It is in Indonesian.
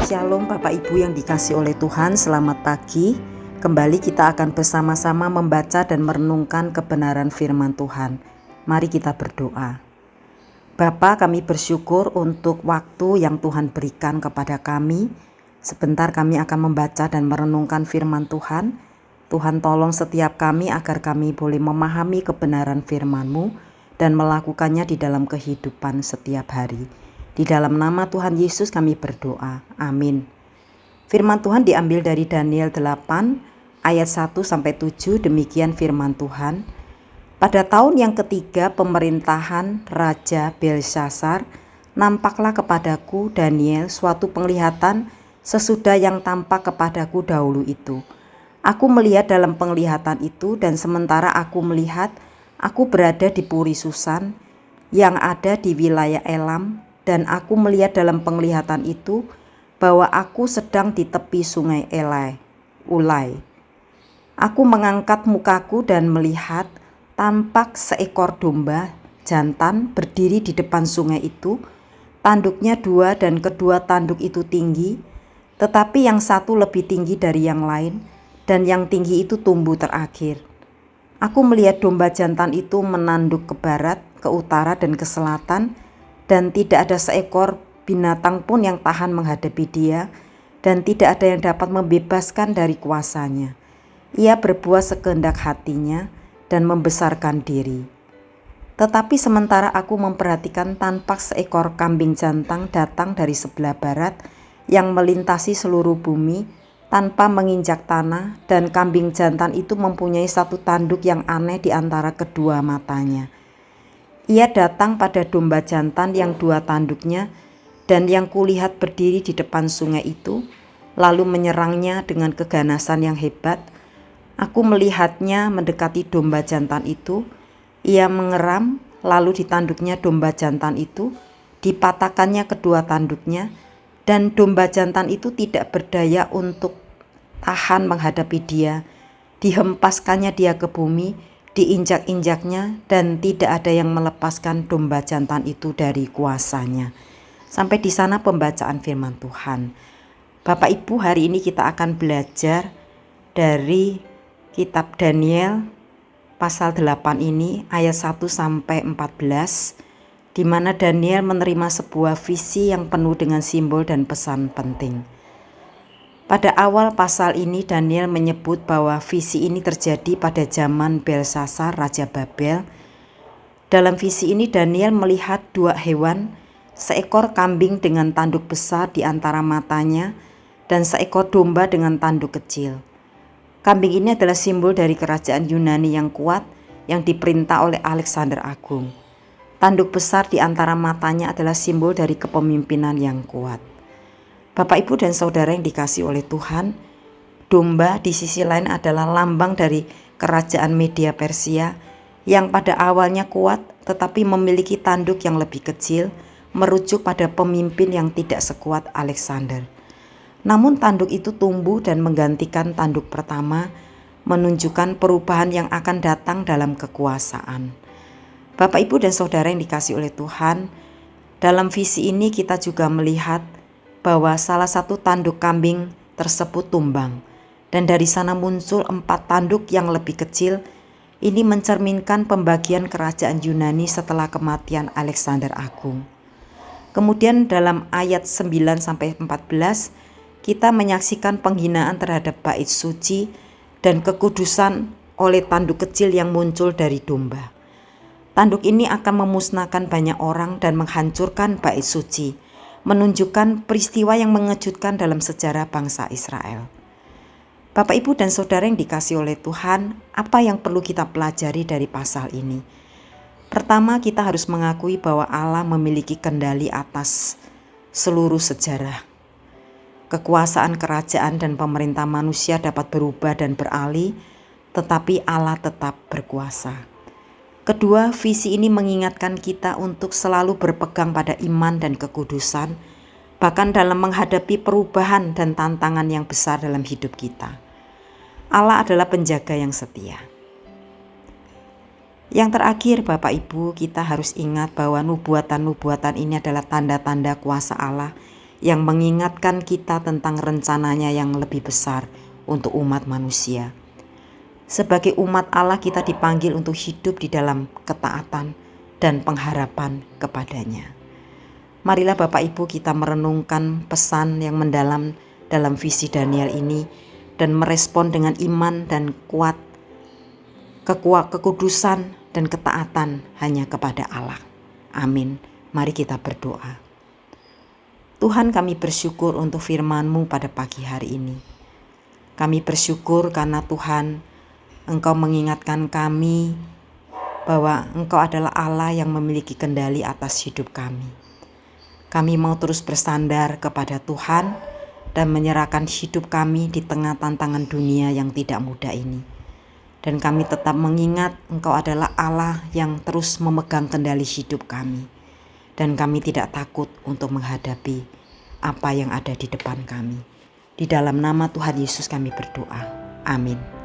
Shalom Bapak Ibu yang dikasihi oleh Tuhan, selamat pagi. Kembali kita akan bersama-sama membaca dan merenungkan kebenaran firman Tuhan. Mari kita berdoa. Bapa, kami bersyukur untuk waktu yang Tuhan berikan kepada kami. Sebentar kami akan membaca dan merenungkan firman Tuhan. Tuhan tolong setiap kami agar kami boleh memahami kebenaran firman-Mu dan melakukannya di dalam kehidupan setiap hari. Di dalam nama Tuhan Yesus kami berdoa. Amin. Firman Tuhan diambil dari Daniel 8 ayat 1-7. Demikian firman Tuhan. Pada tahun yang ketiga pemerintahan Raja Belshazzar, nampaklah kepadaku Daniel suatu penglihatan sesudah yang tampak kepadaku dahulu itu. Aku melihat dalam penglihatan itu, dan sementara aku melihat, aku berada di Puri Susan yang ada di wilayah Elam. Dan aku melihat dalam penglihatan itu bahwa aku sedang di tepi sungai Ulai. Aku mengangkat mukaku dan melihat tampak seekor domba jantan berdiri di depan sungai itu. Tanduknya 2 dan kedua tanduk itu tinggi, tetapi yang satu lebih tinggi dari yang lain, dan yang tinggi itu tumbuh terakhir. Aku melihat domba jantan itu menanduk ke barat, ke utara, dan ke selatan, dan tidak ada seekor binatang pun yang tahan menghadapi dia, dan tidak ada yang dapat membebaskan dari kuasanya. Ia berbuat sekehendak hatinya dan membesarkan diri. Tetapi sementara aku memperhatikan, tampak seekor kambing jantan datang dari sebelah barat yang melintasi seluruh bumi tanpa menginjak tanah, dan kambing jantan itu mempunyai satu tanduk yang aneh di antara kedua matanya. Ia datang pada domba jantan yang 2 tanduknya, dan yang kulihat berdiri di depan sungai itu, lalu menyerangnya dengan keganasan yang hebat. Aku melihatnya mendekati domba jantan itu. Ia mengeram, lalu di tanduknya domba jantan itu, dipatahkannya kedua tanduknya, dan domba jantan itu tidak berdaya untuk tahan menghadapi dia. Dihempaskannya dia ke bumi, diinjak-injaknya, dan tidak ada yang melepaskan domba jantan itu dari kuasanya. Sampai di sana pembacaan firman Tuhan. Bapak Ibu, hari ini kita akan belajar dari kitab Daniel pasal 8 ini ayat 1-14, di mana Daniel menerima sebuah visi yang penuh dengan simbol dan pesan penting. Pada awal pasal ini Daniel menyebut bahwa visi ini terjadi pada zaman Belshazzar, Raja Babel. Dalam visi ini Daniel melihat 2 hewan, seekor kambing dengan tanduk besar di antara matanya, dan seekor domba dengan tanduk kecil. Kambing ini adalah simbol dari kerajaan Yunani yang kuat yang diperintah oleh Alexander Agung. Tanduk besar di antara matanya adalah simbol dari kepemimpinan yang kuat. Bapak, Ibu, dan Saudara yang dikasihi oleh Tuhan, domba di sisi lain adalah lambang dari kerajaan Media Persia yang pada awalnya kuat tetapi memiliki tanduk yang lebih kecil, merujuk pada pemimpin yang tidak sekuat Alexander. Namun tanduk itu tumbuh dan menggantikan tanduk pertama, menunjukkan perubahan yang akan datang dalam kekuasaan. Bapak, Ibu, dan Saudara yang dikasihi oleh Tuhan, dalam visi ini kita juga melihat bahwa salah satu tanduk kambing tersebut tumbang, dan dari sana muncul 4 tanduk yang lebih kecil. Ini mencerminkan pembagian kerajaan Yunani setelah kematian Alexander Agung. Kemudian dalam ayat 9-14 kita menyaksikan penghinaan terhadap bait suci dan kekudusan oleh tanduk kecil yang muncul dari domba. Tanduk ini akan memusnahkan banyak orang dan menghancurkan bait suci, menunjukkan peristiwa yang mengejutkan dalam sejarah bangsa Israel. Bapak, Ibu, dan Saudara yang dikasihi oleh Tuhan, apa yang perlu kita pelajari dari pasal ini? Pertama, kita harus mengakui bahwa Allah memiliki kendali atas seluruh sejarah. Kekuasaan kerajaan dan pemerintah manusia dapat berubah dan beralih, tetapi Allah tetap berkuasa. Kedua, visi ini mengingatkan kita untuk selalu berpegang pada iman dan kekudusan, bahkan dalam menghadapi perubahan dan tantangan yang besar dalam hidup kita. Allah adalah penjaga yang setia. Yang terakhir, Bapak Ibu, kita harus ingat bahwa nubuatan-nubuatan ini adalah tanda-tanda kuasa Allah yang mengingatkan kita tentang rencananya yang lebih besar untuk umat manusia. Sebagai umat Allah, kita dipanggil untuk hidup di dalam ketaatan dan pengharapan kepadanya. Marilah Bapak Ibu kita merenungkan pesan yang mendalam dalam visi Daniel ini dan merespon dengan iman dan kuat kekudusan dan ketaatan hanya kepada Allah. Amin. Mari kita berdoa. Tuhan, kami bersyukur untuk firman-Mu pada pagi hari ini. Kami bersyukur karena Tuhan, Engkau mengingatkan kami bahwa Engkau adalah Allah yang memiliki kendali atas hidup kami. Kami mau terus bersandar kepada Tuhan dan menyerahkan hidup kami di tengah tantangan dunia yang tidak mudah ini. Dan kami tetap mengingat Engkau adalah Allah yang terus memegang kendali hidup kami. Dan kami tidak takut untuk menghadapi apa yang ada di depan kami. Di dalam nama Tuhan Yesus kami berdoa. Amin.